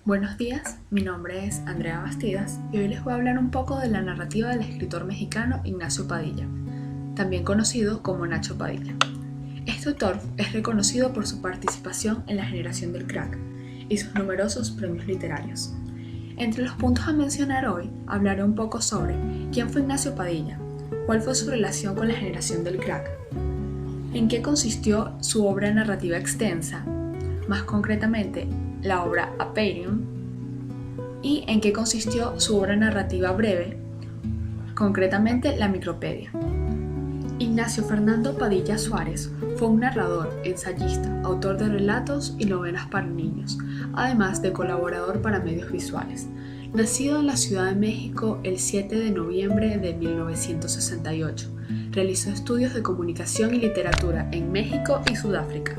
Buenos días, mi nombre es Andrea Bastidas y hoy les voy a hablar un poco de la narrativa del escritor mexicano Ignacio Padilla, también conocido como Nacho Padilla. Este autor es reconocido por su participación en la generación del crack y sus numerosos premios literarios. Entre los puntos a mencionar hoy, hablaré un poco sobre quién fue Ignacio Padilla, cuál fue su relación con la generación del crack, en qué consistió su obra narrativa extensa, más concretamente la obra Apeiron, y en qué consistió su obra narrativa breve, concretamente la Micropedia. Ignacio Fernando Padilla Suárez fue un narrador, ensayista, autor de relatos y novelas para niños, además de colaborador para medios visuales. Nacido en la Ciudad de México el 7 de noviembre de 1968, realizó estudios de comunicación y literatura en México y Sudáfrica,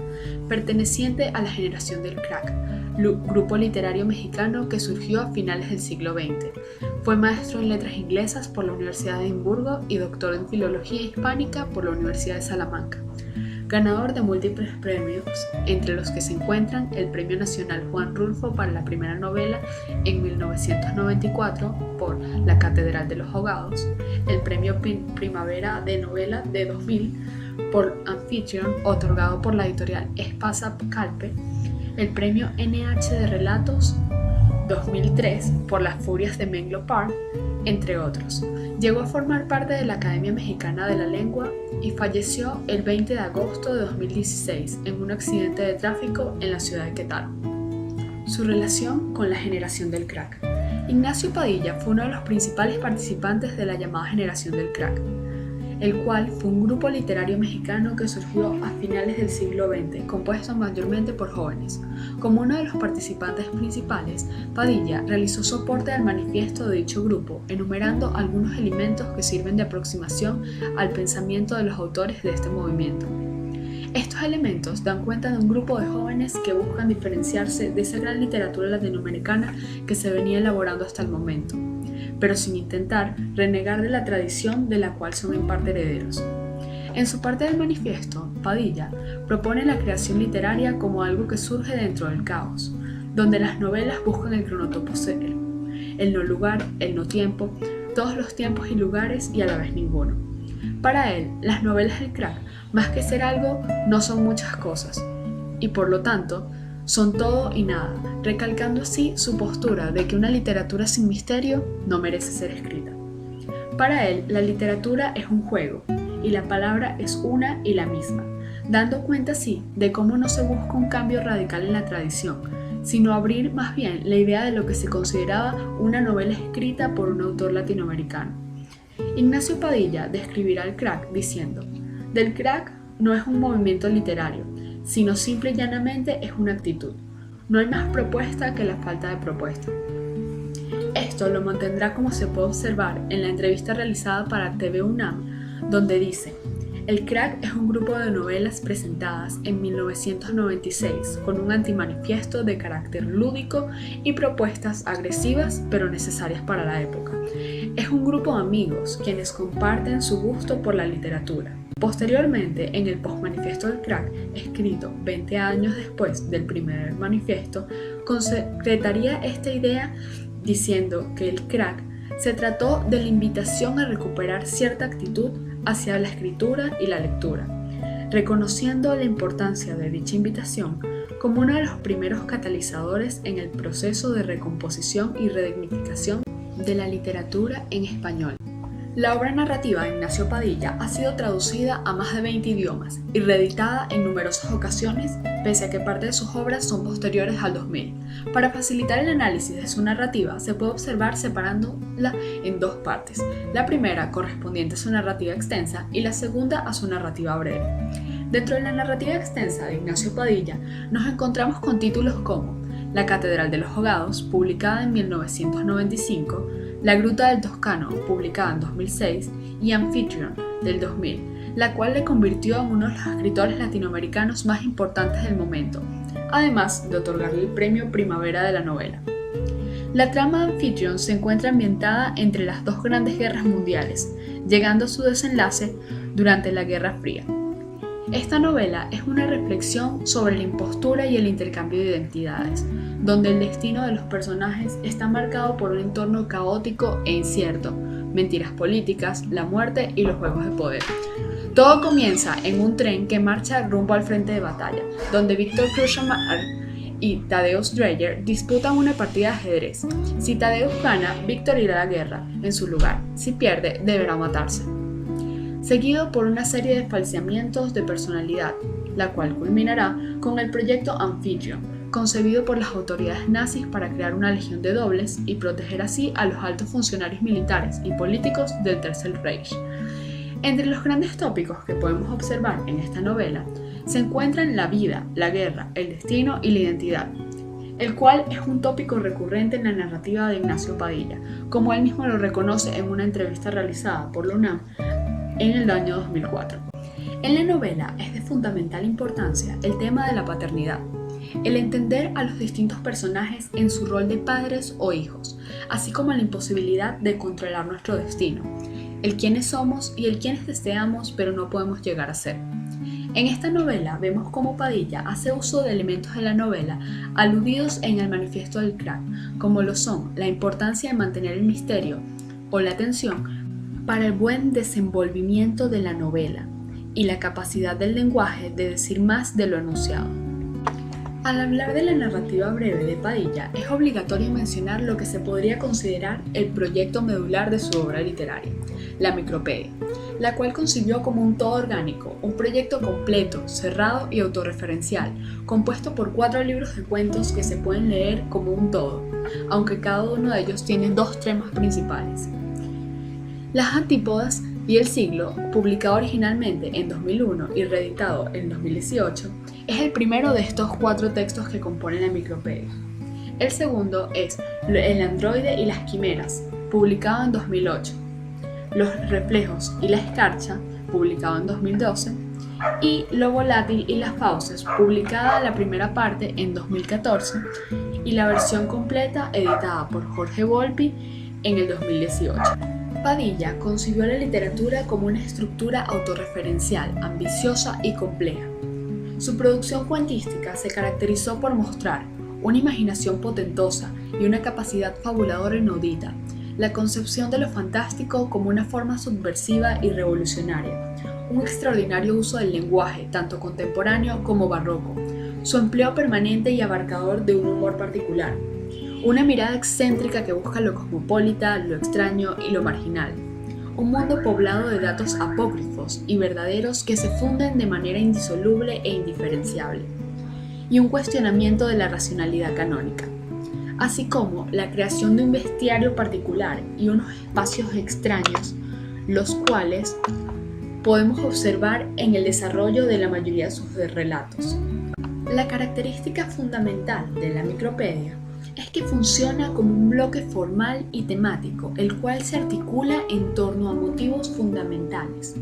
perteneciente a la generación del crack, grupo literario mexicano que surgió a finales del siglo XX. Fue maestro en letras inglesas por la Universidad de Edimburgo y doctor en filología hispánica por la Universidad de Salamanca. Ganador de múltiples premios, entre los que se encuentran el Premio Nacional Juan Rulfo para la primera novela en 1994 por La Catedral de los Ahogados, el Premio Primavera de Novela de 2000 por Anfitrión, otorgado por la editorial Espasa Calpe, el Premio NH de Relatos 2003 por Las Furias de Menlo Park, entre otros. Llegó a formar parte de la Academia Mexicana de la Lengua y falleció el 20 de agosto de 2016 en un accidente de tráfico en la ciudad de Querétaro. Su relación con la generación del crack. Ignacio Padilla fue uno de los principales participantes de la llamada generación del crack, el cual fue un grupo literario mexicano que surgió a finales del siglo XX, compuesto mayormente por jóvenes. Como uno de los participantes principales, Padilla realizó soporte al manifiesto de dicho grupo, enumerando algunos elementos que sirven de aproximación al pensamiento de los autores de este movimiento. Estos elementos dan cuenta de un grupo de jóvenes que buscan diferenciarse de esa gran literatura latinoamericana que se venía elaborando hasta el momento, pero sin intentar renegar de la tradición de la cual son en parte herederos. En su parte del manifiesto, Padilla propone la creación literaria como algo que surge dentro del caos, donde las novelas buscan el cronotopo cero, el no lugar, el no tiempo, todos los tiempos y lugares y a la vez ninguno. Para él, las novelas del crack, más que ser algo, no son muchas cosas, y por lo tanto, son todo y nada, recalcando así su postura de que una literatura sin misterio no merece ser escrita. Para él, la literatura es un juego, y la palabra es una y la misma, dando cuenta así de cómo no se busca un cambio radical en la tradición, sino abrir más bien la idea de lo que se consideraba una novela escrita por un autor latinoamericano. Ignacio Padilla describirá el crack diciendo: del crack no es un movimiento literario, sino simple y llanamente es una actitud. No hay más propuesta que la falta de propuesta. Esto lo mantendrá como se puede observar en la entrevista realizada para TV UNAM, donde dice: el crack es un grupo de novelas presentadas en 1996 con un antimanifiesto de carácter lúdico y propuestas agresivas pero necesarias para la época. Es un grupo de amigos quienes comparten su gusto por la literatura. Posteriormente, en el postmanifiesto del crack, escrito 20 años después del primer manifiesto, concretaría esta idea diciendo que el crack se trató de la invitación a recuperar cierta actitud hacia la escritura y la lectura, reconociendo la importancia de dicha invitación como uno de los primeros catalizadores en el proceso de recomposición y redignificación de la literatura en español. La obra narrativa de Ignacio Padilla ha sido traducida a más de 20 idiomas y reeditada en numerosas ocasiones, pese a que parte de sus obras son posteriores al 2000. Para facilitar el análisis de su narrativa, se puede observar separándola en dos partes, la primera correspondiente a su narrativa extensa y la segunda a su narrativa breve. Dentro de la narrativa extensa de Ignacio Padilla, nos encontramos con títulos como La Catedral de los Ahogados, publicada en 1995, La Gruta del Toscano, publicada en 2006, y Anfitrión, del 2000, la cual le convirtió en uno de los escritores latinoamericanos más importantes del momento, además de otorgarle el Premio Primavera de la Novela. La trama de Anfitrión se encuentra ambientada entre las dos grandes guerras mundiales, llegando a su desenlace durante la Guerra Fría. Esta novela es una reflexión sobre la impostura y el intercambio de identidades, donde el destino de los personajes está marcado por un entorno caótico e incierto, mentiras políticas, la muerte y los juegos de poder. Todo comienza en un tren que marcha rumbo al frente de batalla, donde Víctor Krushamar y Tadeusz Dreyer disputan una partida de ajedrez. Si Tadeusz gana, Víctor irá a la guerra en su lugar. Si pierde, deberá matarse. Seguido por una serie de falseamientos de personalidad, la cual culminará con el proyecto Amphitryon, concebido por las autoridades nazis para crear una legión de dobles y proteger así a los altos funcionarios militares y políticos del Tercer Reich. Entre los grandes tópicos que podemos observar en esta novela se encuentran la vida, la guerra, el destino y la identidad, el cual es un tópico recurrente en la narrativa de Ignacio Padilla, como él mismo lo reconoce en una entrevista realizada por la UNAM en el año 2004. En la novela es de fundamental importancia el tema de la paternidad, el entender a los distintos personajes en su rol de padres o hijos, así como la imposibilidad de controlar nuestro destino, el quiénes somos y el quiénes deseamos pero no podemos llegar a ser. En esta novela vemos cómo Padilla hace uso de elementos de la novela aludidos en el manifiesto del crack, como lo son la importancia de mantener el misterio o la tensión para el buen desenvolvimiento de la novela y la capacidad del lenguaje de decir más de lo enunciado. Al hablar de la narrativa breve de Padilla, es obligatorio mencionar lo que se podría considerar el proyecto medular de su obra literaria, la Micropedia, la cual concibió como un todo orgánico, un proyecto completo, cerrado y autorreferencial, compuesto por 4 libros de cuentos que se pueden leer como un todo, aunque cada uno de ellos tiene 2 temas principales. Las Antípodas y el siglo, publicado originalmente en 2001 y reeditado en 2018, es el primero de estos 4 textos que componen la Micropedia. El segundo es El androide y las quimeras, publicado en 2008, Los reflejos y la escarcha, publicado en 2012, y Lo volátil y las fauces, publicada la primera parte en 2014 y la versión completa editada por Jorge Volpi en el 2018. Padilla concibió la literatura como una estructura autorreferencial, ambiciosa y compleja. Su producción cuentística se caracterizó por mostrar una imaginación potentosa y una capacidad fabuladora inaudita, la concepción de lo fantástico como una forma subversiva y revolucionaria, un extraordinario uso del lenguaje, tanto contemporáneo como barroco, su empleo permanente y abarcador de un humor particular, una mirada excéntrica que busca lo cosmopolita, lo extraño y lo marginal, un mundo poblado de datos apócrifos y verdaderos que se funden de manera indisoluble e indiferenciable, y un cuestionamiento de la racionalidad canónica, así como la creación de un bestiario particular y unos espacios extraños, los cuales podemos observar en el desarrollo de la mayoría de sus relatos. La característica fundamental de la Micropedia es que funciona como un bloque formal y temático, el cual se articula en torno a motivos fundamentales,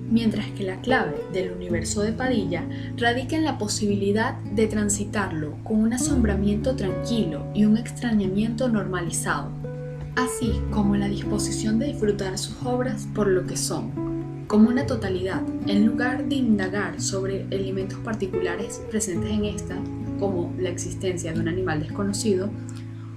mientras que la clave del universo de Padilla radica en la posibilidad de transitarlo con un asombramiento tranquilo y un extrañamiento normalizado, así como la disposición de disfrutar sus obras por lo que son, como una totalidad, en lugar de indagar sobre elementos particulares presentes en esta, como la existencia de un animal desconocido,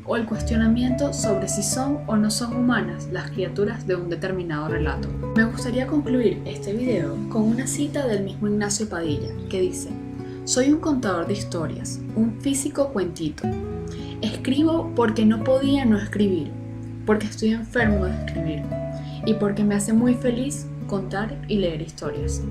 o el cuestionamiento sobre si son o no son humanas las criaturas de un determinado relato. Me gustaría concluir este video con una cita del mismo Ignacio Padilla, que dice: «Soy un contador de historias, un físico cuentito. Escribo porque no podía no escribir, porque estoy enfermo de escribir, y porque me hace muy feliz contar y leer historias».